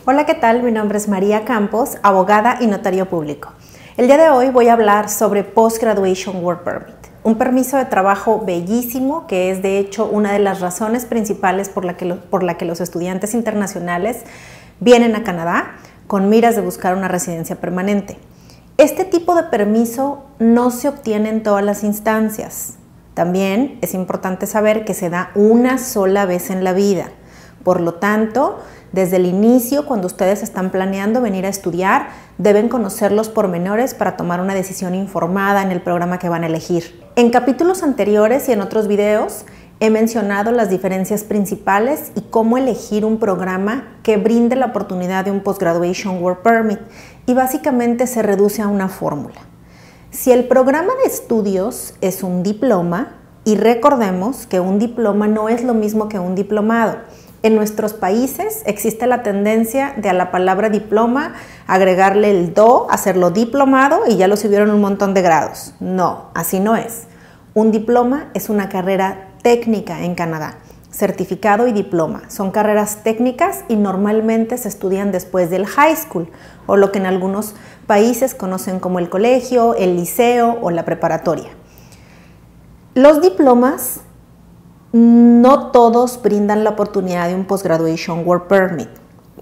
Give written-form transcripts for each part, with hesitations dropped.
Hola, ¿qué tal? Mi nombre es María Campos, abogada y notario público. El día de hoy voy a hablar sobre Post-Graduation Work Permit, un permiso de trabajo bellísimo que es de hecho una de las razones principales por la que los estudiantes internacionales vienen a Canadá con miras de buscar una residencia permanente. Este tipo de permiso no se obtiene en todas las instancias. También es importante saber que se da una sola vez en la vida. Por lo tanto, desde el inicio, cuando ustedes están planeando venir a estudiar, deben conocer los pormenores para tomar una decisión informada en el programa que van a elegir. En capítulos anteriores y en otros videos he mencionado las diferencias principales y cómo elegir un programa que brinde la oportunidad de un Post-Graduation Work Permit, y básicamente se reduce a una fórmula. Si el programa de estudios es un diploma, y recordemos que un diploma no es lo mismo que un diplomado. En nuestros países existe la tendencia de a la palabra diploma agregarle el do, hacerlo diplomado y ya lo subieron un montón de grados. No, así no es. Un diploma es una carrera técnica en Canadá. Certificado y diploma son carreras técnicas y normalmente se estudian después del high school, o lo que en algunos países conocen como el colegio, el liceo o la preparatoria. Los diplomas no todos brindan la oportunidad de un Post-Graduation Work Permit.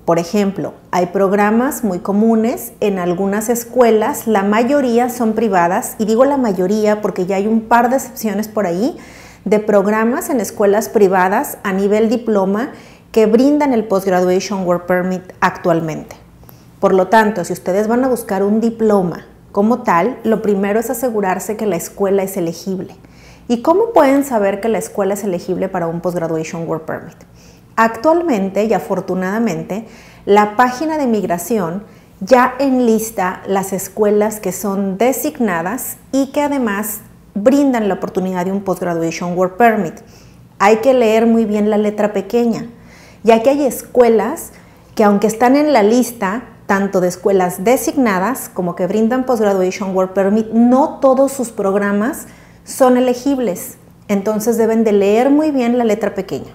Por ejemplo, hay programas muy comunes en algunas escuelas, la mayoría son privadas, y digo la mayoría porque ya hay un par de excepciones por ahí, de programas en escuelas privadas a nivel diploma que brindan el Post-Graduation Work Permit actualmente. Por lo tanto, si ustedes van a buscar un diploma como tal, lo primero es asegurarse que la escuela es elegible. ¿Y cómo pueden saber que la escuela es elegible para un Post-Graduation Work Permit? Actualmente y afortunadamente, la página de migración ya enlista las escuelas que son designadas y que además brindan la oportunidad de un Post-Graduation Work Permit. Hay que leer muy bien la letra pequeña, ya que hay escuelas que, aunque están en la lista tanto de escuelas designadas como que brindan Post-Graduation Work Permit, no todos sus programas son elegibles. Entonces deben de leer muy bien la letra pequeña.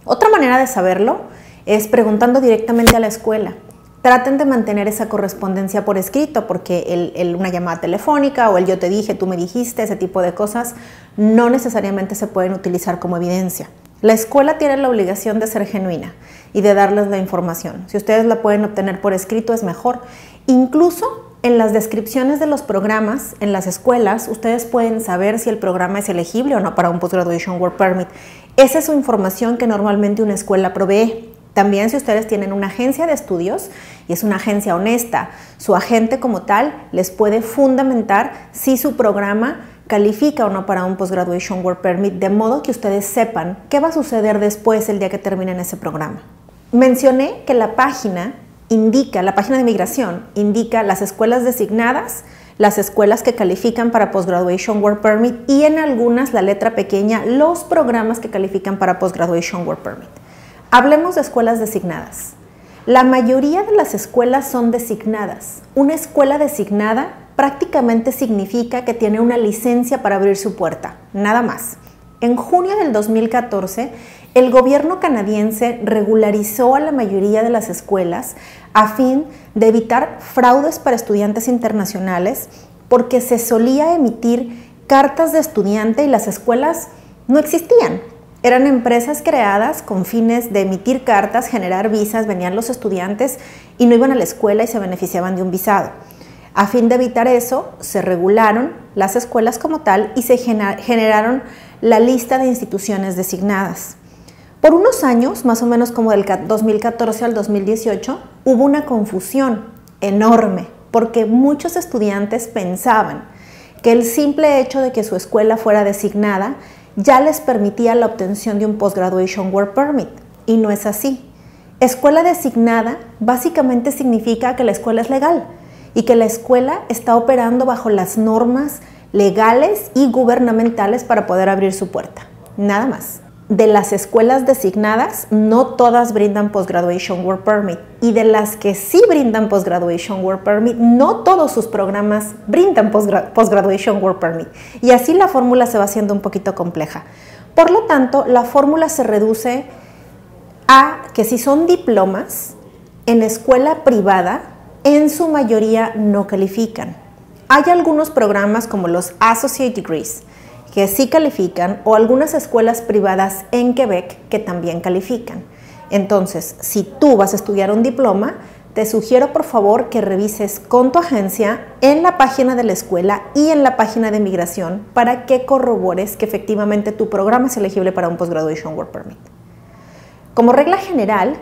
Otra manera de saberlo es preguntando directamente a la escuela. Traten de mantener esa correspondencia por escrito, porque una llamada telefónica o el yo te dije, tú me dijiste, ese tipo de cosas no necesariamente se pueden utilizar como evidencia. La escuela tiene la obligación de ser genuina y de darles la información. Si ustedes la pueden obtener por escrito es mejor. Incluso en las descripciones de los programas en las escuelas, ustedes pueden saber si el programa es elegible o no para un Post-Graduation Work Permit. Esa es su información que normalmente una escuela provee. También, si ustedes tienen una agencia de estudios y es una agencia honesta, su agente como tal les puede fundamentar si su programa califica o no para un Post-Graduation Work Permit, de modo que ustedes sepan qué va a suceder después el día que terminen ese programa. Mencioné que la página de migración indica las escuelas designadas, las escuelas que califican para Post-Graduation Work Permit y en algunas, la letra pequeña, los programas que califican para Post-Graduation Work Permit. Hablemos de escuelas designadas. La mayoría de las escuelas son designadas. Una escuela designada prácticamente significa que tiene una licencia para abrir su puerta, nada más. En junio del 2014, el gobierno canadiense regularizó a la mayoría de las escuelas a fin de evitar fraudes para estudiantes internacionales, porque se solía emitir cartas de estudiante y las escuelas no existían. Eran empresas creadas con fines de emitir cartas, generar visas, venían los estudiantes y no iban a la escuela y se beneficiaban de un visado. A fin de evitar eso, se regularon las escuelas como tal y se generaron la lista de instituciones designadas. Por unos años, más o menos como del 2014 al 2018, hubo una confusión enorme porque muchos estudiantes pensaban que el simple hecho de que su escuela fuera designada ya les permitía la obtención de un Post-Graduation Work Permit, y no es así. Escuela designada básicamente significa que la escuela es legal y que la escuela está operando bajo las normas legales y gubernamentales para poder abrir su puerta, nada más. De las escuelas designadas, no todas brindan Post-Graduation Work Permit, y de las que sí brindan Post-Graduation Work Permit, no todos sus programas brindan Post-Graduation Work Permit, y así la fórmula se va haciendo un poquito compleja. Por lo tanto, la fórmula se reduce a que si son diplomas, en escuela privada, en su mayoría no califican. Hay algunos programas como los Associate Degrees que sí califican, o algunas escuelas privadas en Quebec que también califican. Entonces, si tú vas a estudiar un diploma, te sugiero por favor que revises con tu agencia en la página de la escuela y en la página de migración para que corrobores que efectivamente tu programa es elegible para un Post-Graduation Work Permit. Como regla general,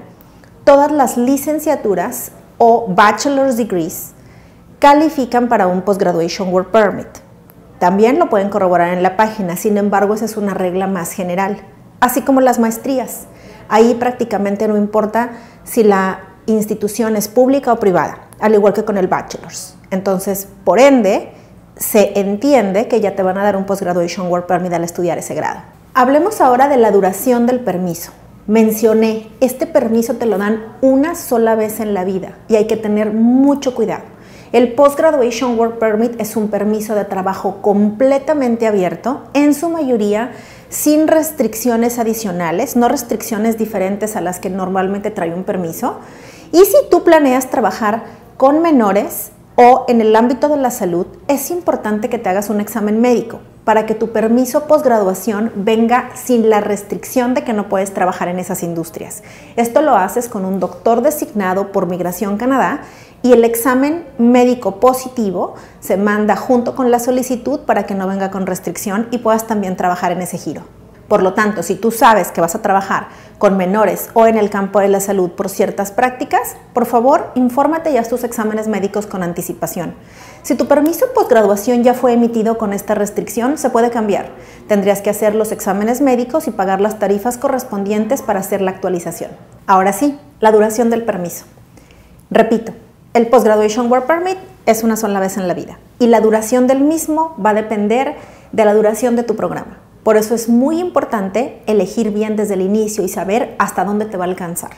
todas las licenciaturas o Bachelor's Degrees califican para un Post-Graduation Work Permit. También lo pueden corroborar en la página, sin embargo, esa es una regla más general. Así como las maestrías. Ahí prácticamente no importa si la institución es pública o privada, al igual que con el Bachelor's. Entonces, por ende, se entiende que ya te van a dar un Post-Graduation Work Permit al estudiar ese grado. Hablemos ahora de la duración del permiso. Mencioné, este permiso te lo dan una sola vez en la vida y hay que tener mucho cuidado. El Post-Graduation Work Permit es un permiso de trabajo completamente abierto, en su mayoría sin restricciones adicionales, no restricciones diferentes a las que normalmente trae un permiso. Y si tú planeas trabajar con menores o en el ámbito de la salud, es importante que te hagas un examen médico para que tu permiso postgraduación venga sin la restricción de que no puedes trabajar en esas industrias. Esto lo haces con un doctor designado por Migración Canadá y el examen médico positivo se manda junto con la solicitud para que no venga con restricción y puedas también trabajar en ese giro. Por lo tanto, si tú sabes que vas a trabajar con menores o en el campo de la salud por ciertas prácticas, por favor, infórmate y haz tus exámenes médicos con anticipación. Si tu permiso postgraduación ya fue emitido con esta restricción, se puede cambiar. Tendrías que hacer los exámenes médicos y pagar las tarifas correspondientes para hacer la actualización. Ahora sí, la duración del permiso. Repito, el Post-Graduation Work Permit es una sola vez en la vida y la duración del mismo va a depender de la duración de tu programa. Por eso es muy importante elegir bien desde el inicio y saber hasta dónde te va a alcanzar.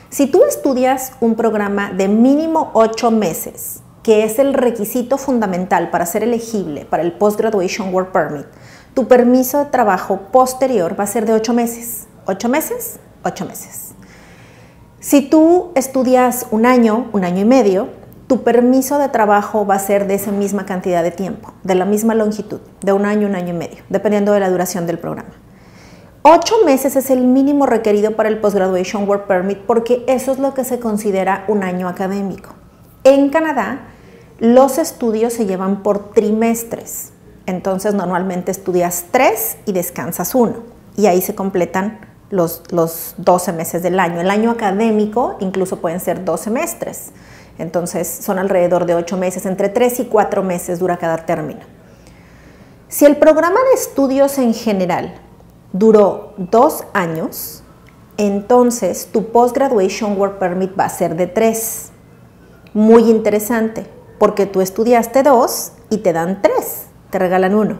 Si tú estudias un programa de mínimo 8 meses, que es el requisito fundamental para ser elegible para el Post-Graduation Work Permit, tu permiso de trabajo posterior va a ser de 8 meses. 8 meses, 8 meses. Si tú estudias un año y medio, tu permiso de trabajo va a ser de esa misma cantidad de tiempo, de la misma longitud, de un año y medio, dependiendo de la duración del programa. 8 meses es el mínimo requerido para el Post-Graduation Work Permit porque eso es lo que se considera un año académico. En Canadá, los estudios se llevan por trimestres. Entonces, normalmente estudias 3 y descansas 1. Y ahí se completan los 12 meses del año. El año académico incluso pueden ser 2 semestres. Entonces, son alrededor de 8 meses. Entre 3 y 4 meses dura cada término. Si el programa de estudios en general duró 2 años, entonces tu Post-Graduation Work Permit va a ser de 3. Muy interesante, porque tú estudiaste 2 y te dan 3, te regalan 1,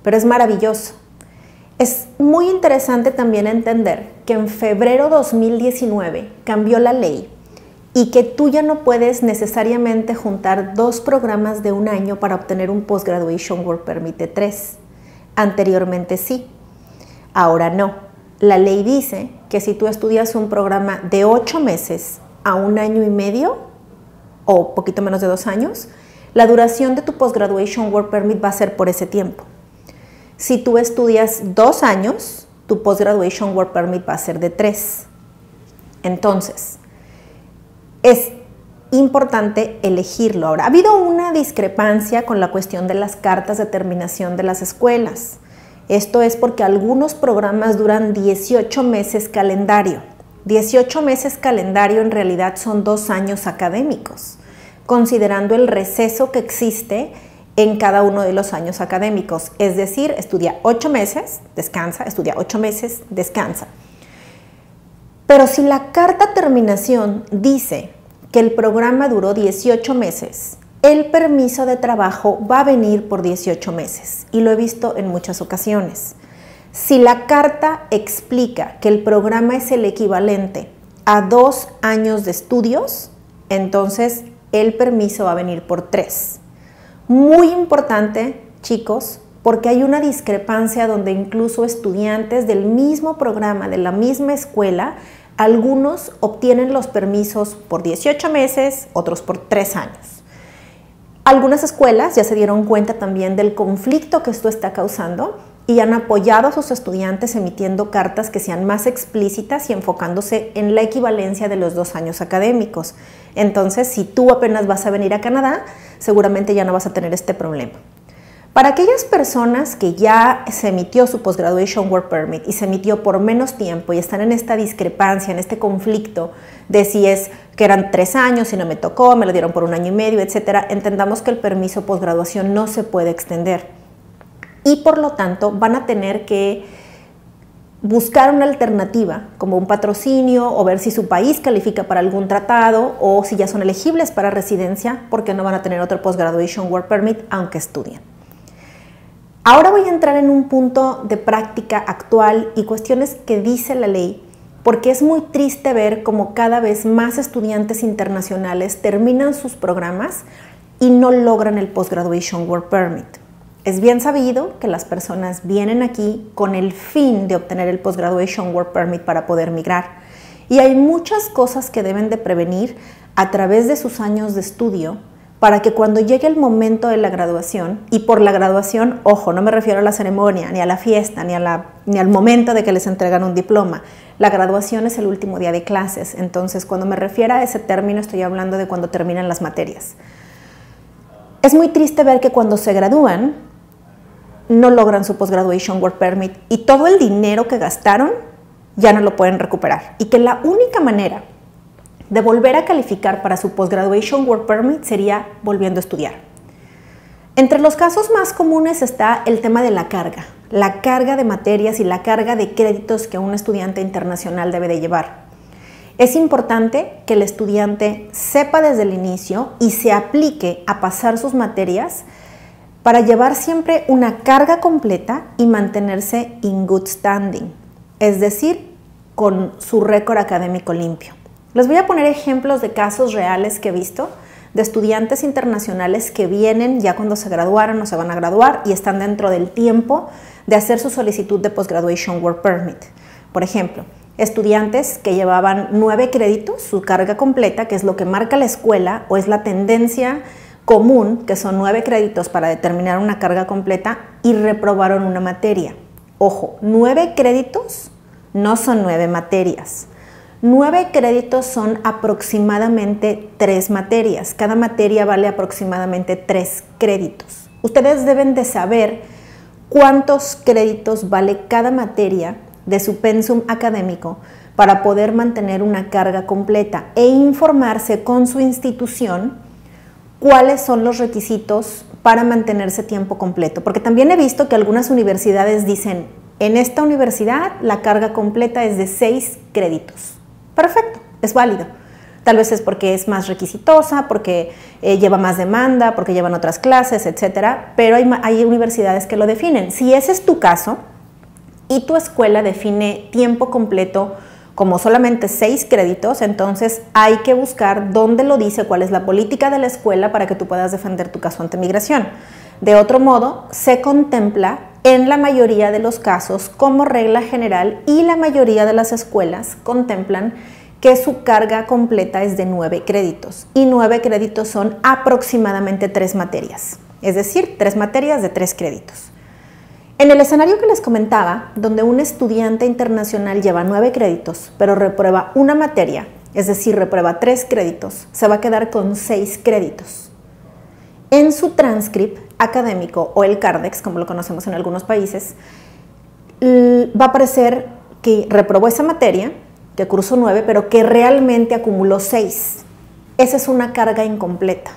pero es maravilloso. Es muy interesante también entender que en febrero 2019 cambió la ley y que tú ya no puedes necesariamente juntar 2 programas de un año para obtener un Post-Graduation Work Permit de 3. Anteriormente sí, ahora no. La ley dice que si tú estudias un programa de 8 meses a 1 año y medio o poquito menos de 2 años, la duración de tu Post-Graduation Work Permit va a ser por ese tiempo. Si tú estudias 2 años, tu Post-Graduation Work Permit va a ser de 3. Entonces, es importante elegirlo. Ahora, ha habido una discrepancia con la cuestión de las cartas de terminación de las escuelas. Esto es porque algunos programas duran 18 meses calendario. 18 meses calendario en realidad son 2 años académicos, considerando el receso que existe en cada uno de los años académicos. Es decir, estudia 8 meses, descansa, estudia 8 meses, descansa. Pero si la carta terminación dice que el programa duró 18 meses, el permiso de trabajo va a venir por 18 meses y lo he visto en muchas ocasiones. Si la carta explica que el programa es el equivalente a 2 años de estudios, entonces el permiso va a venir por 3. Muy importante, chicos, porque hay una discrepancia donde incluso estudiantes del mismo programa, de la misma escuela, Algunos obtienen los permisos por 18 meses, otros por 3 años. Algunas escuelas ya se dieron cuenta también del conflicto que esto está causando y han apoyado a sus estudiantes emitiendo cartas que sean más explícitas y enfocándose en la equivalencia de los 2 años académicos. Entonces, si tú apenas vas a venir a Canadá, seguramente ya no vas a tener este problema. Para aquellas personas que ya se emitió su Post-Graduation Work Permit y se emitió por menos tiempo y están en esta discrepancia, en este conflicto de si es que eran 3 años y no me tocó, me lo dieron por 1 año y medio, etcétera, entendamos que el permiso postgraduación no se puede extender y por lo tanto van a tener que buscar una alternativa como un patrocinio o ver si su país califica para algún tratado o si ya son elegibles para residencia porque no van a tener otro Post-Graduation Work Permit aunque estudien. Ahora voy a entrar en un punto de práctica actual y cuestiones que dice la ley, porque es muy triste ver cómo cada vez más estudiantes internacionales terminan sus programas y no logran el Post-Graduation Work Permit. Es bien sabido que las personas vienen aquí con el fin de obtener el Post-Graduation Work Permit para poder migrar. Y hay muchas cosas que deben de prevenir a través de sus años de estudio para que cuando llegue el momento de la graduación, y por la graduación, ojo, no me refiero a la ceremonia, ni a la fiesta, ni al momento de que les entregan un diploma. La graduación es el último día de clases, entonces cuando me refiero a ese término estoy hablando de cuando terminan las materias. Es muy triste ver que cuando se gradúan, no logran su Post-Graduation Work Permit y todo el dinero que gastaron ya no lo pueden recuperar. Y que la única manera de volver a calificar para su Post-Graduation Work Permit sería volviendo a estudiar. Entre los casos más comunes está el tema de la carga de materias y la carga de créditos que un estudiante internacional debe de llevar. Es importante que el estudiante sepa desde el inicio y se aplique a pasar sus materias para llevar siempre una carga completa y mantenerse in good standing, es decir, con su récord académico limpio. Les voy a poner ejemplos de casos reales que he visto de estudiantes internacionales que vienen ya cuando se graduaron o se van a graduar y están dentro del tiempo de hacer su solicitud de Post-Graduation Work Permit. Por ejemplo, estudiantes que llevaban 9 créditos, su carga completa, que es lo que marca la escuela o es la tendencia común, que son 9 créditos para determinar una carga completa y reprobaron una materia. Ojo, 9 créditos no son 9 materias. 9 créditos son aproximadamente 3 materias. Cada materia vale aproximadamente 3 créditos. Ustedes deben de saber cuántos créditos vale cada materia de su pensum académico para poder mantener una carga completa e informarse con su institución cuáles son los requisitos para mantenerse tiempo completo. Porque también he visto que algunas universidades dicen, en esta universidad la carga completa es de 6 créditos. Perfecto, es válido. Tal vez es porque es más requisitosa, porque lleva más demanda, porque llevan otras clases, etcétera, pero hay universidades que lo definen. Si ese es tu caso y tu escuela define tiempo completo como solamente 6 créditos, entonces hay que buscar dónde lo dice, cuál es la política de la escuela para que tú puedas defender tu caso ante migración. De otro modo, se contempla en la mayoría de los casos como regla general y la mayoría de las escuelas contemplan que su carga completa es de 9 créditos y 9 créditos son aproximadamente 3 materias, es decir, 3 materias de 3 créditos. En el escenario que les comentaba, donde un estudiante internacional lleva 9 créditos, pero reprueba una materia, es decir, reprueba 3 créditos, se va a quedar con 6 créditos. En su transcript académico o el CARDEX, como lo conocemos en algunos países, va a aparecer que reprobó esa materia, que cursó 9, pero que realmente acumuló 6. Esa es una carga incompleta.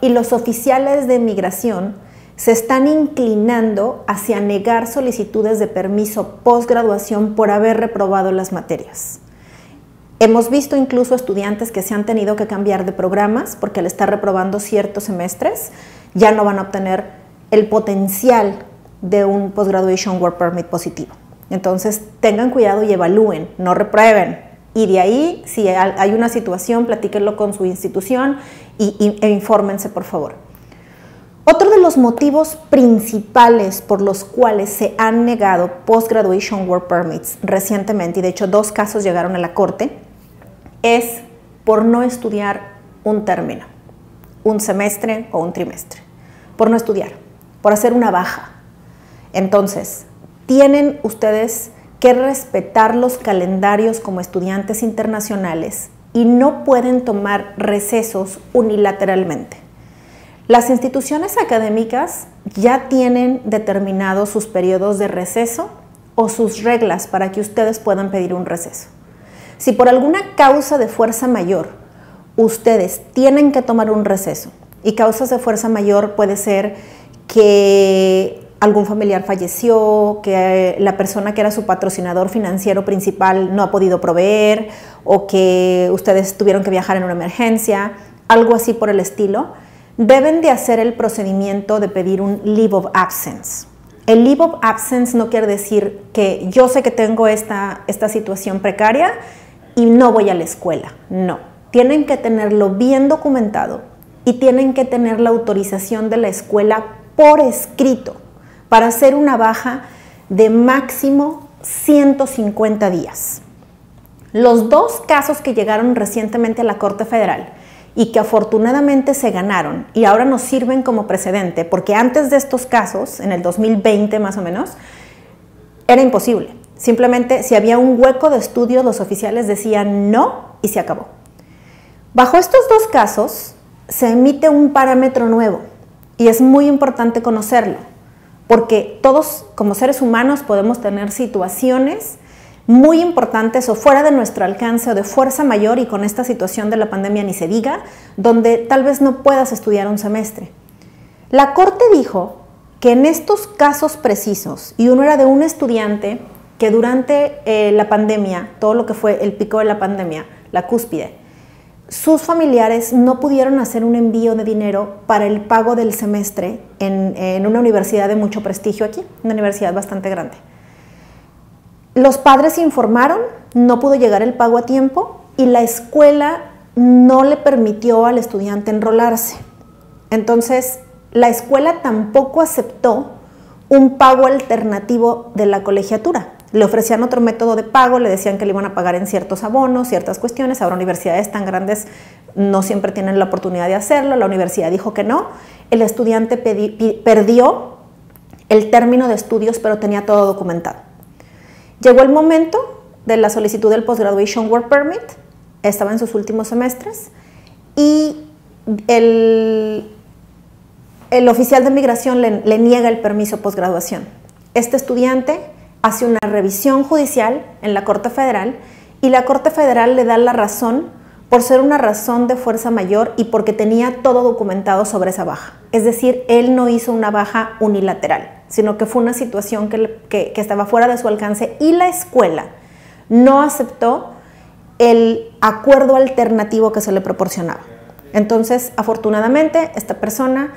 Y los oficiales de migración se están inclinando hacia negar solicitudes de permiso postgraduación por haber reprobado las materias. Hemos visto incluso estudiantes que se han tenido que cambiar de programas porque al estar reprobando ciertos semestres ya no van a obtener el potencial de un Post-Graduation Work Permit positivo. Entonces tengan cuidado y evalúen, no reprueben. Y de ahí, si hay una situación, platíquenlo con su institución e infórmense, por favor. Otro de los motivos principales por los cuales se han negado Post-Graduation Work Permits recientemente, y de hecho 2 casos llegaron a la corte, es por no estudiar un término, un semestre o un trimestre, por no estudiar, por hacer una baja. Entonces, tienen ustedes que respetar los calendarios como estudiantes internacionales y no pueden tomar recesos unilateralmente. Las instituciones académicas ya tienen determinados sus periodos de receso o sus reglas para que ustedes puedan pedir un receso. Si por alguna causa de fuerza mayor ustedes tienen que tomar un receso, y causas de fuerza mayor puede ser que algún familiar falleció, que la persona que era su patrocinador financiero principal no ha podido proveer, o que ustedes tuvieron que viajar en una emergencia, algo así por el estilo, deben de hacer el procedimiento de pedir un leave of absence. El leave of absence no quiere decir que yo sé que tengo esta situación precaria y no voy a la escuela. No, tienen que tenerlo bien documentado y tienen que tener la autorización de la escuela por escrito para hacer una baja de máximo 150 días. Los 2 casos que llegaron recientemente a la Corte Federal y que afortunadamente se ganaron y ahora nos sirven como precedente, porque antes de estos casos, en el 2020 más o menos, era imposible. Simplemente si había un hueco de estudio, los oficiales decían no y se acabó. Bajo estos 2 casos se emite un parámetro nuevo y es muy importante conocerlo, porque todos como seres humanos podemos tener situaciones muy importantes o fuera de nuestro alcance o de fuerza mayor, y con esta situación de la pandemia ni se diga, donde tal vez no puedas estudiar un semestre. La Corte dijo que en estos casos precisos, y uno era de un estudiante que durante la pandemia, todo lo que fue el pico de la pandemia, la cúspide, sus familiares no pudieron hacer un envío de dinero para el pago del semestre en una universidad de mucho prestigio aquí, una universidad bastante grande. Los padres informaron, no pudo llegar el pago a tiempo y la escuela no le permitió al estudiante enrolarse. Entonces, la escuela tampoco aceptó un pago alternativo de la colegiatura. Le ofrecían otro método de pago, le decían que le iban a pagar en ciertos abonos, ciertas cuestiones. Ahora universidades tan grandes no siempre tienen la oportunidad de hacerlo. La universidad dijo que no. El estudiante perdió el término de estudios, pero tenía todo documentado. Llegó el momento de la solicitud del Post-Graduation Work Permit, estaba en sus últimos semestres, y el oficial de migración le niega el permiso posgraduación. Este estudiante hace una revisión judicial en la Corte Federal y la Corte Federal le da la razón por ser una razón de fuerza mayor y porque tenía todo documentado sobre esa baja. Es decir, él no hizo una baja unilateral, sino que fue una situación que estaba fuera de su alcance y la escuela no aceptó el acuerdo alternativo que se le proporcionaba. Entonces, afortunadamente, esta persona,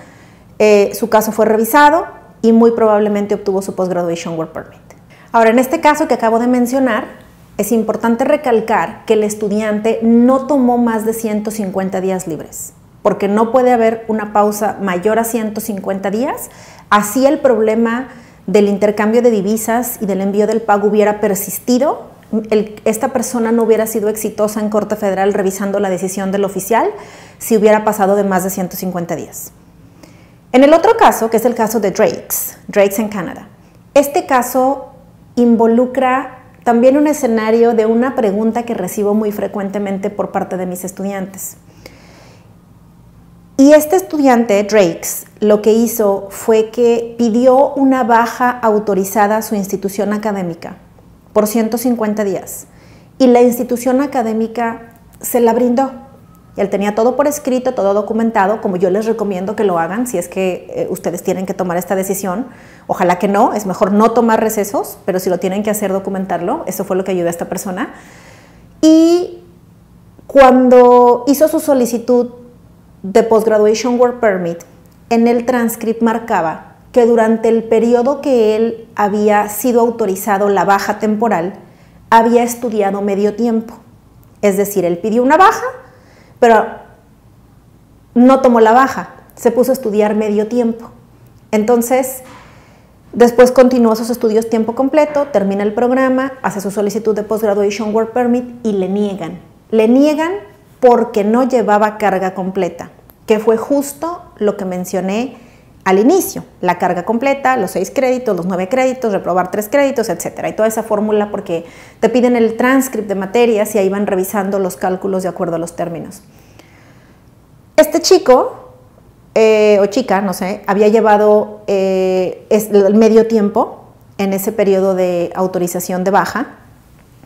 su caso fue revisado y muy probablemente obtuvo su Post-Graduation Work Permit. Ahora, en este caso que acabo de mencionar, es importante recalcar que el estudiante no tomó más de 150 días libres, porque no puede haber una pausa mayor a 150 días, así el problema del intercambio de divisas y del envío del pago hubiera persistido, esta persona no hubiera sido exitosa en Corte Federal revisando la decisión del oficial si hubiera pasado de más de 150 días. En el otro caso, que es el caso de Drake's en Canadá, este caso involucra también un escenario de una pregunta que recibo muy frecuentemente por parte de mis estudiantes. Y este estudiante, Drake's, lo que hizo fue que pidió una baja autorizada a su institución académica por 150 días. Y la institución académica se la brindó. Y él tenía todo por escrito, todo documentado, como yo les recomiendo que lo hagan si es que ustedes tienen que tomar esta decisión. Ojalá que no, es mejor no tomar recesos, pero si lo tienen que hacer, documentarlo. Eso fue lo que ayudó a esta persona. Y cuando hizo su solicitud de Post-Graduation Work Permit, en el transcript marcaba que durante el periodo que él había sido autorizado la baja temporal, había estudiado medio tiempo. Es decir, él pidió una baja, pero no tomó la baja. se puso a estudiar medio tiempo. Entonces, después continuó sus estudios tiempo completo, termina el programa, hace su solicitud de Post-Graduation Work Permit y le niegan. Le niegan porque no llevaba carga completa, que fue justo lo que mencioné al inicio, la carga completa, los 6 créditos, los 9 créditos, reprobar 3 créditos, etcétera. Y toda esa fórmula porque te piden el transcript de materias y ahí van revisando los cálculos de acuerdo a los términos. Este chico, o chica, no sé, había llevado el medio tiempo en ese periodo de autorización de baja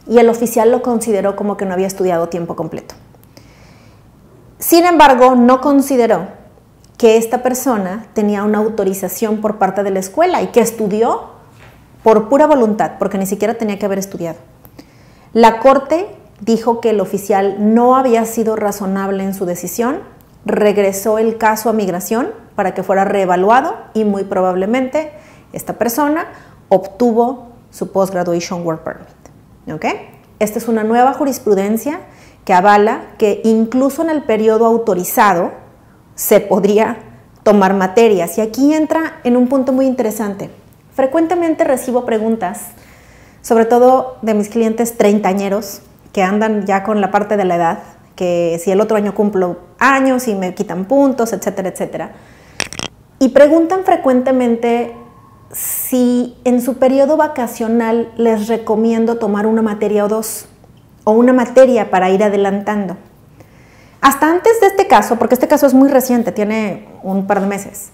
y el oficial lo consideró como que no había estudiado tiempo completo. Sin embargo, no consideró que esta persona tenía una autorización por parte de la escuela y que estudió por pura voluntad, porque ni siquiera tenía que haber estudiado. La corte dijo que el oficial no había sido razonable en su decisión, regresó el caso a migración para que fuera reevaluado y muy probablemente esta persona obtuvo su Post-Graduation Work Permit. ¿Okay? Esta es una nueva jurisprudencia que avala que incluso en el periodo autorizado se podría tomar materias. Y aquí entra en un punto muy interesante. Frecuentemente recibo preguntas, sobre todo de mis clientes treintañeros que andan ya con la parte de la edad, que si el otro año cumplo años y me quitan puntos, etcétera, etcétera. Y preguntan frecuentemente si en su periodo vacacional les recomiendo tomar una materia o dos, o una materia para ir adelantando. Hasta antes de este caso, porque este caso es muy reciente, tiene un par de meses,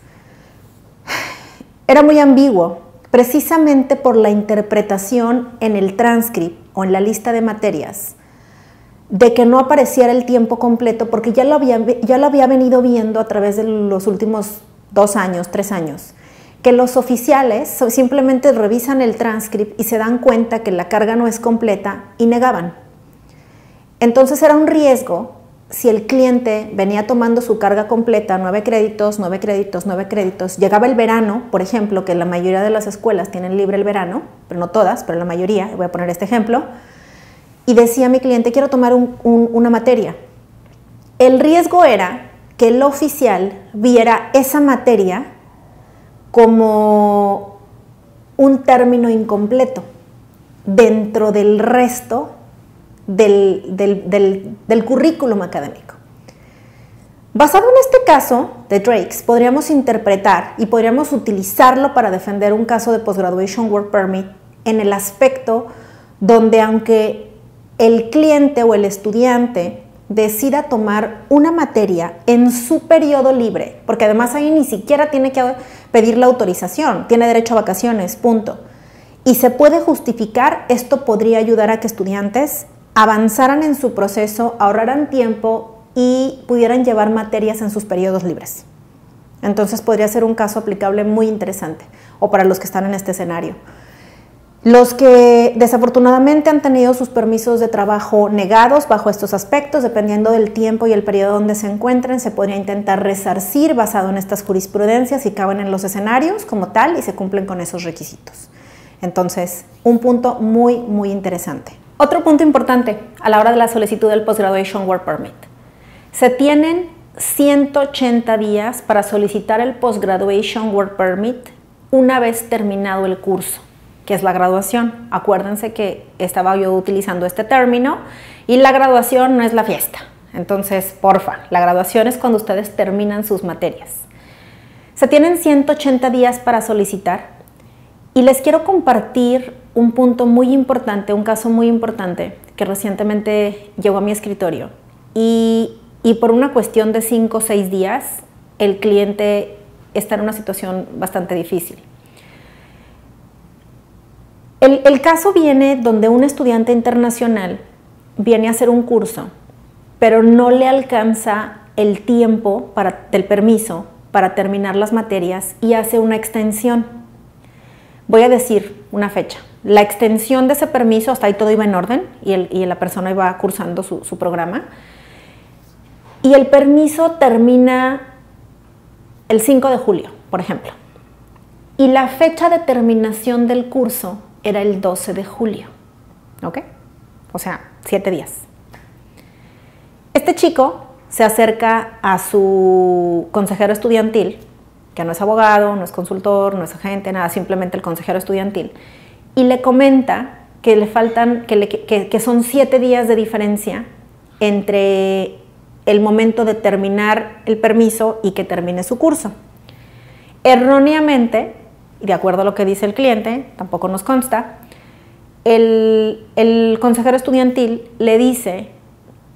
era muy ambiguo, precisamente por la interpretación en el transcript o en la lista de materias, de que no apareciera el tiempo completo, porque ya lo había venido viendo a través de los últimos 2 años, 3 años, que los oficiales simplemente revisan el transcript y se dan cuenta que la carga no es completa y negaban. Entonces era un riesgo si el cliente venía tomando su carga completa, 9 créditos, 9 créditos, 9 créditos, llegaba el verano, por ejemplo, que la mayoría de las escuelas tienen libre el verano, pero no todas, pero la mayoría, voy a poner este ejemplo, y decía a mi cliente, quiero tomar una materia. El riesgo era que el oficial viera esa materia como un término incompleto dentro del resto del currículum académico. Basado en este caso de Drakes, podríamos interpretar y podríamos utilizarlo para defender un caso de Post-Graduation Work Permit en el aspecto donde aunque el cliente o el estudiante decida tomar una materia en su periodo libre, porque además ahí ni siquiera tiene que pedir la autorización, tiene derecho a vacaciones, punto. Y se puede justificar, esto podría ayudar a que estudiantes avanzaran en su proceso, ahorraran tiempo y pudieran llevar materias en sus periodos libres. Entonces podría ser un caso aplicable muy interesante, o para los que están en este escenario. Los que desafortunadamente han tenido sus permisos de trabajo negados bajo estos aspectos, dependiendo del tiempo y el periodo donde se encuentren, se podría intentar resarcir basado en estas jurisprudencias si caben en los escenarios como tal y se cumplen con esos requisitos. Entonces, un punto muy, muy interesante. Otro punto importante a la hora de la solicitud del Post-Graduation Work Permit. Se tienen 180 días para solicitar el Post-Graduation Work Permit una vez terminado el curso, que es la graduación. Acuérdense que estaba yo utilizando este término y la graduación no es la fiesta. Entonces, porfa, la graduación es cuando ustedes terminan sus materias. Se tienen 180 días para solicitar y les quiero compartir un punto muy importante, un caso muy importante que recientemente llegó a mi escritorio y por una cuestión de 5 o 6 días el cliente está en una situación bastante difícil. El caso viene donde un estudiante internacional viene a hacer un curso, pero no le alcanza el tiempo del permiso para terminar las materias y hace una extensión. Voy a decir una fecha. La extensión de ese permiso, hasta ahí todo iba en orden y la persona iba cursando su programa. Y el permiso termina el 5 de julio, por ejemplo. Y la fecha de terminación del curso era el 12 de julio, ¿ok? O sea, 7 días. Este chico se acerca a su consejero estudiantil, que no es abogado, no es consultor, no es agente, nada, simplemente el consejero estudiantil, y le comenta que le faltan, que son 7 días de diferencia entre el momento de terminar el permiso y que termine su curso. Erróneamente, y de acuerdo a lo que dice el cliente, tampoco nos consta, el consejero estudiantil le dice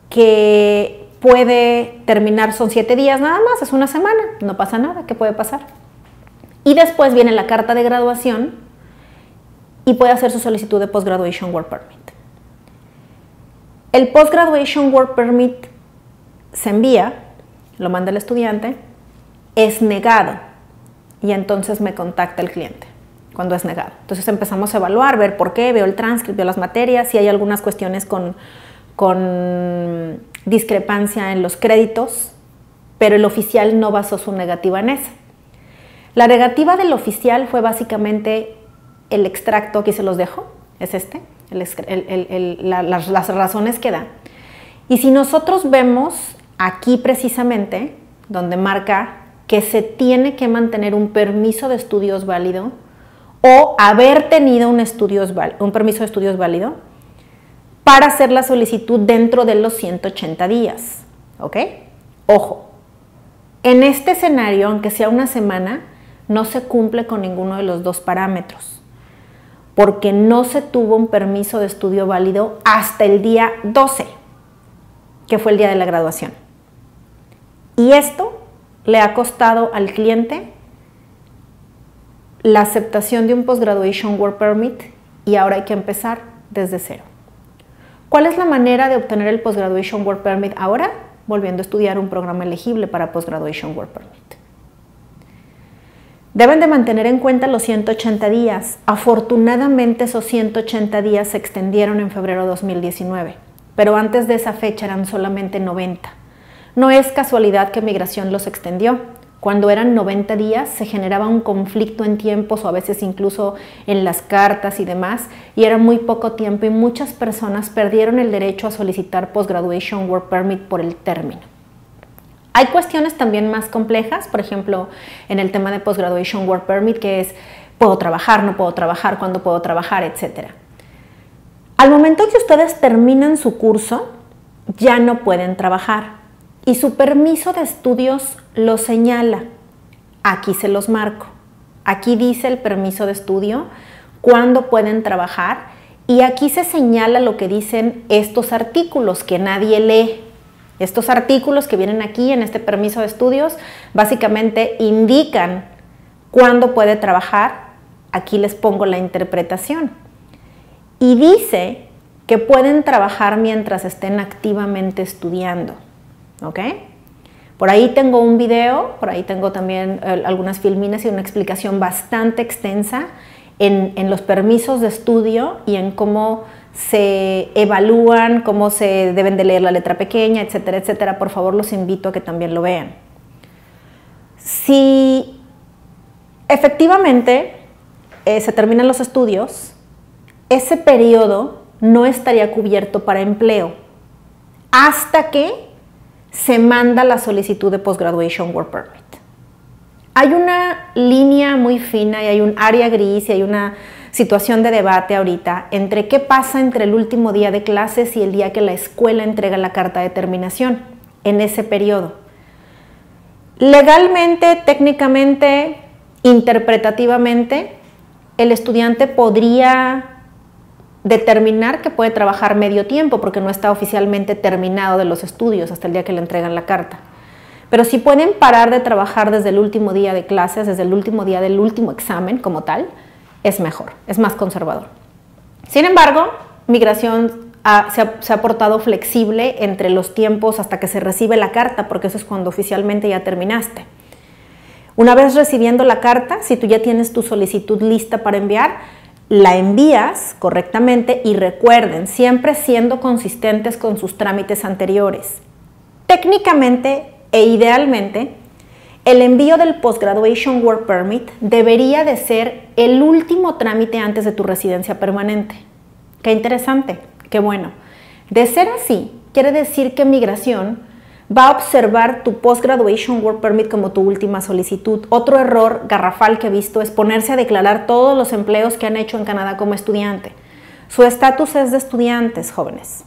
que puede terminar, son 7 días nada más, es una semana, no pasa nada, ¿qué puede pasar? Y después viene la carta de graduación y puede hacer su solicitud de Post-Graduation Work Permit. El Post-Graduation Work Permit se envía, lo manda el estudiante, es negado y entonces me contacta el cliente cuando es negado. Entonces empezamos a evaluar, ver por qué, veo el transcript, veo las materias, si hay algunas cuestiones con discrepancia en los créditos, pero el oficial no basó su negativa en eso. La negativa del oficial fue básicamente el extracto, aquí se los dejo, es este, las razones que da. Y si nosotros vemos aquí precisamente, donde marca que se tiene que mantener un permiso de estudios válido o haber tenido un permiso de estudios válido para hacer la solicitud dentro de los 180 días, ¿ok? Ojo, en este escenario, aunque sea una semana, no se cumple con ninguno de los dos parámetros, porque no se tuvo un permiso de estudio válido hasta el día 12, que fue el día de la graduación. Y esto le ha costado al cliente la aceptación de un Post-Graduation Work Permit y ahora hay que empezar desde cero. ¿Cuál es la manera de obtener el Post-Graduation Work Permit ahora? Volviendo a estudiar un programa elegible para Post-Graduation Work Permit. Deben de mantener en cuenta los 180 días. Afortunadamente esos 180 días se extendieron en febrero de 2019, pero antes de esa fecha eran solamente 90. No es casualidad que Migración los extendió. Cuando eran 90 días se generaba un conflicto en tiempos o a veces incluso en las cartas y demás, y era muy poco tiempo y muchas personas perdieron el derecho a solicitar Post-Graduation Work Permit por el término. Hay cuestiones también más complejas, por ejemplo, en el tema de Post-Graduation Work Permit, que es ¿puedo trabajar, no puedo trabajar, cuándo puedo trabajar, etcétera? Al momento que ustedes terminan su curso, ya no pueden trabajar. Y su permiso de estudios lo señala. Aquí se los marco. Aquí dice el permiso de estudio, cuándo pueden trabajar, y aquí se señala lo que dicen estos artículos que nadie lee. Estos artículos que vienen aquí en este permiso de estudios básicamente indican cuándo puede trabajar. Aquí les pongo la interpretación. Y dice que pueden trabajar mientras estén activamente estudiando. ¿Ok? Por ahí tengo un video, por ahí tengo también algunas filminas y una explicación bastante extensa en los permisos de estudio y en cómo se evalúan, cómo se deben de leer la letra pequeña, etcétera, etcétera. Por favor, los invito a que también lo vean. Si efectivamente se terminan los estudios, ese periodo no estaría cubierto para empleo hasta que se manda la solicitud de Post-Graduation Work Permit. Hay una línea muy fina y hay un área gris y hay una situación de debate ahorita entre qué pasa entre el último día de clases y el día que la escuela entrega la carta de terminación en ese periodo. Legalmente, técnicamente, interpretativamente, el estudiante podría determinar que puede trabajar medio tiempo porque no está oficialmente terminado de los estudios hasta el día que le entregan la carta. Pero si pueden parar de trabajar desde el último día de clases, desde el último día del último examen como tal, es mejor, es más conservador. Sin embargo, Migración se ha portado flexible entre los tiempos hasta que se recibe la carta, porque eso es cuando oficialmente ya terminaste. Una vez recibiendo la carta, si tú ya tienes tu solicitud lista para enviar, la envías correctamente y recuerden, siempre siendo consistentes con sus trámites anteriores. Técnicamente e idealmente, el envío del Post-Graduation Work Permit debería de ser el último trámite antes de tu residencia permanente. Qué interesante, qué bueno. De ser así, quiere decir que Migración va a observar tu Post-Graduation Work Permit como tu última solicitud. Otro error garrafal que he visto es ponerse a declarar todos los empleos que han hecho en Canadá como estudiante. Su estatus es de estudiantes, jóvenes.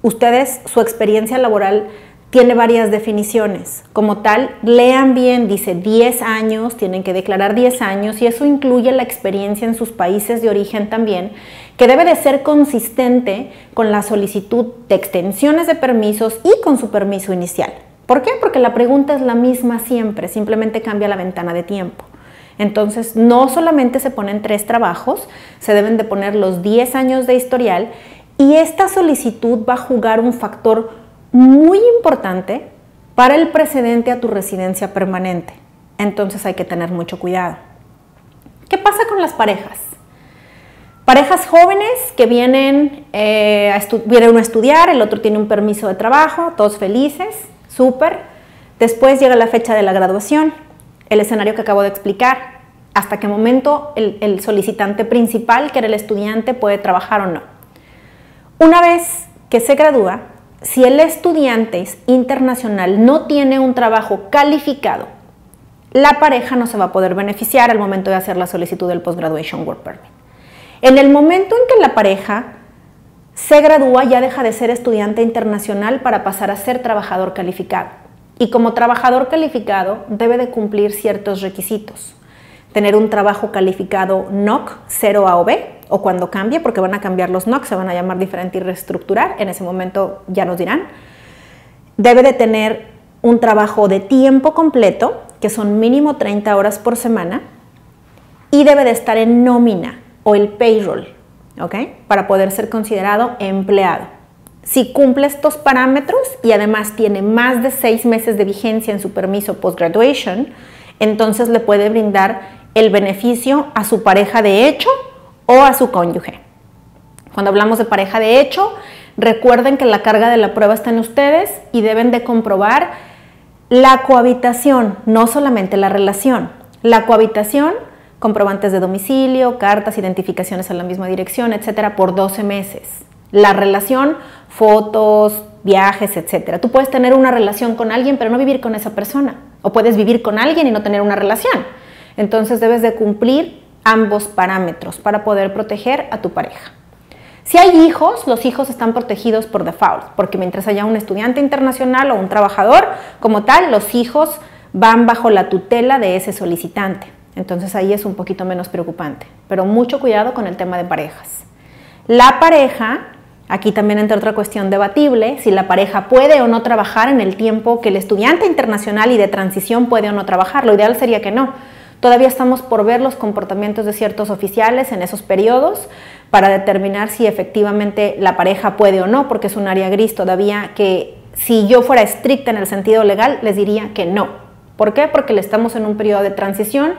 Ustedes, su experiencia laboral tiene varias definiciones. Como tal, lean bien, dice 10 años, tienen que declarar 10 años y eso incluye la experiencia en sus países de origen también, que debe de ser consistente con la solicitud de extensiones de permisos y con su permiso inicial. ¿Por qué? Porque la pregunta es la misma siempre, simplemente cambia la ventana de tiempo. Entonces, no solamente se ponen 3 trabajos, se deben de poner los 10 años de historial y esta solicitud va a jugar un factor muy importante para el precedente a tu residencia permanente. Entonces hay que tener mucho cuidado. ¿Qué pasa con las parejas? Parejas jóvenes que vienen uno a estudiar, el otro tiene un permiso de trabajo, todos felices, súper. Después llega la fecha de la graduación, el escenario que acabo de explicar, hasta qué momento el solicitante principal, que era el estudiante, puede trabajar o no. Una vez que se gradúa, si el estudiante internacional no tiene un trabajo calificado, la pareja no se va a poder beneficiar al momento de hacer la solicitud del Post-Graduation Work Permit. En el momento en que la pareja se gradúa, ya deja de ser estudiante internacional para pasar a ser trabajador calificado. Y como trabajador calificado debe de cumplir ciertos requisitos. Tener un trabajo calificado NOC 0A o B, o cuando cambie, porque van a cambiar los NOC, se van a llamar diferente y reestructurar, en ese momento ya nos dirán. Debe de tener un trabajo de tiempo completo, que son mínimo 30 horas por semana, y debe de estar en nómina o el payroll, ¿ok? Para poder ser considerado empleado. Si cumple estos parámetros y además tiene más de 6 meses de vigencia en su permiso post-graduation, entonces le puede brindar el beneficio a su pareja de hecho o a su cónyuge. Cuando hablamos de pareja de hecho, recuerden que la carga de la prueba está en ustedes y deben de comprobar la cohabitación, no solamente la relación. La cohabitación, comprobantes de domicilio, cartas, identificaciones a la misma dirección, etcétera, por 12 meses. La relación, fotos, viajes, etcétera. Tú puedes tener una relación con alguien, pero no vivir con esa persona. O puedes vivir con alguien y no tener una relación. Entonces debes de cumplir ambos parámetros para poder proteger a tu pareja. Si hay hijos, los hijos están protegidos por default, porque mientras haya un estudiante internacional o un trabajador como tal, los hijos van bajo la tutela de ese solicitante. Entonces ahí es un poquito menos preocupante, pero mucho cuidado con el tema de parejas. La pareja, aquí también entra otra cuestión debatible, si la pareja puede o no trabajar en el tiempo que el estudiante internacional y de transición puede o no trabajar. Lo ideal sería que no. Todavía estamos por ver los comportamientos de ciertos oficiales en esos periodos para determinar si efectivamente la pareja puede o no, porque es un área gris todavía que si yo fuera estricta en el sentido legal les diría que no. ¿Por qué? Porque estamos en un periodo de transición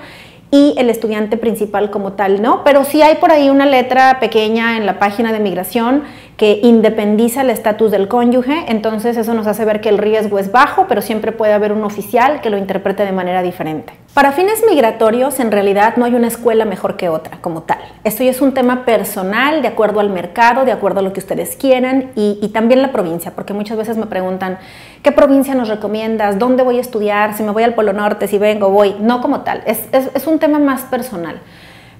y el estudiante principal como tal no, pero sí hay por ahí una letra pequeña en la página de migración que independiza el estatus del cónyuge, entonces eso nos hace ver que el riesgo es bajo, pero siempre puede haber un oficial que lo interprete de manera diferente. Para fines migratorios, en realidad no hay una escuela mejor que otra como tal. Esto ya es un tema personal, de acuerdo al mercado, de acuerdo a lo que ustedes quieran y también la provincia, porque muchas veces me preguntan, ¿qué provincia nos recomiendas? ¿Dónde voy a estudiar? Si me voy al Polo Norte, si vengo, voy. No como tal, es un tema más personal.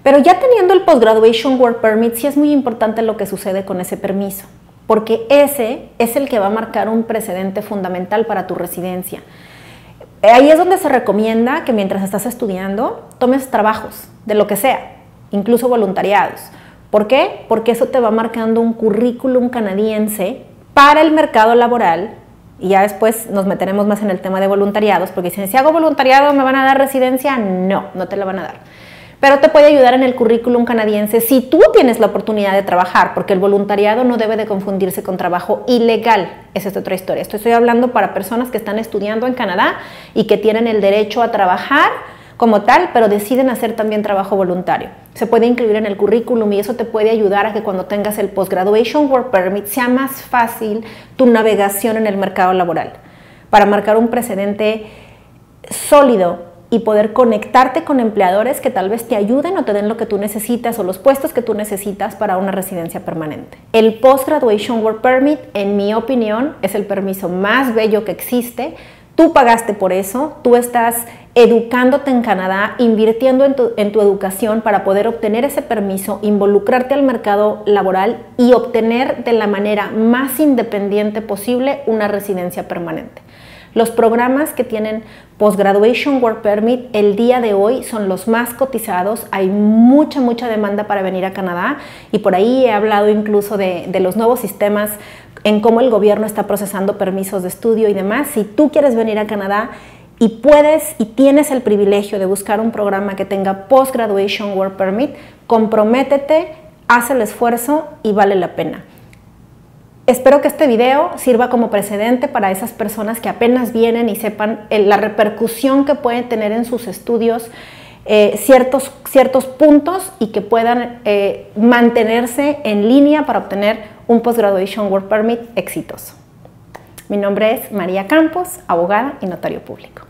Pero ya teniendo el Post-Graduation Work Permit, sí es muy importante lo que sucede con ese permiso, porque ese es el que va a marcar un precedente fundamental para tu residencia. Ahí es donde se recomienda que mientras estás estudiando, tomes trabajos, de lo que sea, incluso voluntariados. ¿Por qué? Porque eso te va marcando un currículum canadiense para el mercado laboral, y ya después nos meteremos más en el tema de voluntariados, porque dicen, si hago voluntariado, ¿me van a dar residencia? No, no te la van a dar. Pero te puede ayudar en el currículum canadiense si tú tienes la oportunidad de trabajar, porque el voluntariado no debe de confundirse con trabajo ilegal. Esa es otra historia. Estoy hablando para personas que están estudiando en Canadá y que tienen el derecho a trabajar como tal, pero deciden hacer también trabajo voluntario. Se puede incluir en el currículum y eso te puede ayudar a que cuando tengas el Post-Graduation Work Permit sea más fácil tu navegación en el mercado laboral, para marcar un precedente sólido y poder conectarte con empleadores que tal vez te ayuden o te den lo que tú necesitas o los puestos que tú necesitas para una residencia permanente. El Post-Graduation Work Permit, en mi opinión, es el permiso más bello que existe. Tú pagaste por eso, tú estás educándote en Canadá, invirtiendo en tu educación para poder obtener ese permiso, involucrarte al mercado laboral y obtener de la manera más independiente posible una residencia permanente. Los programas que tienen Post-Graduation Work Permit el día de hoy son los más cotizados. Hay mucha demanda para venir a Canadá y por ahí he hablado incluso de los nuevos sistemas en cómo el gobierno está procesando permisos de estudio y demás. Si tú quieres venir a Canadá y puedes y tienes el privilegio de buscar un programa que tenga Post-Graduation Work Permit, comprométete, haz el esfuerzo y vale la pena. Espero que este video sirva como precedente para esas personas que apenas vienen y sepan la repercusión que pueden tener en sus estudios ciertos puntos y que puedan mantenerse en línea para obtener un Post-Graduation Work Permit exitoso. Mi nombre es María Campos, abogada y notario público.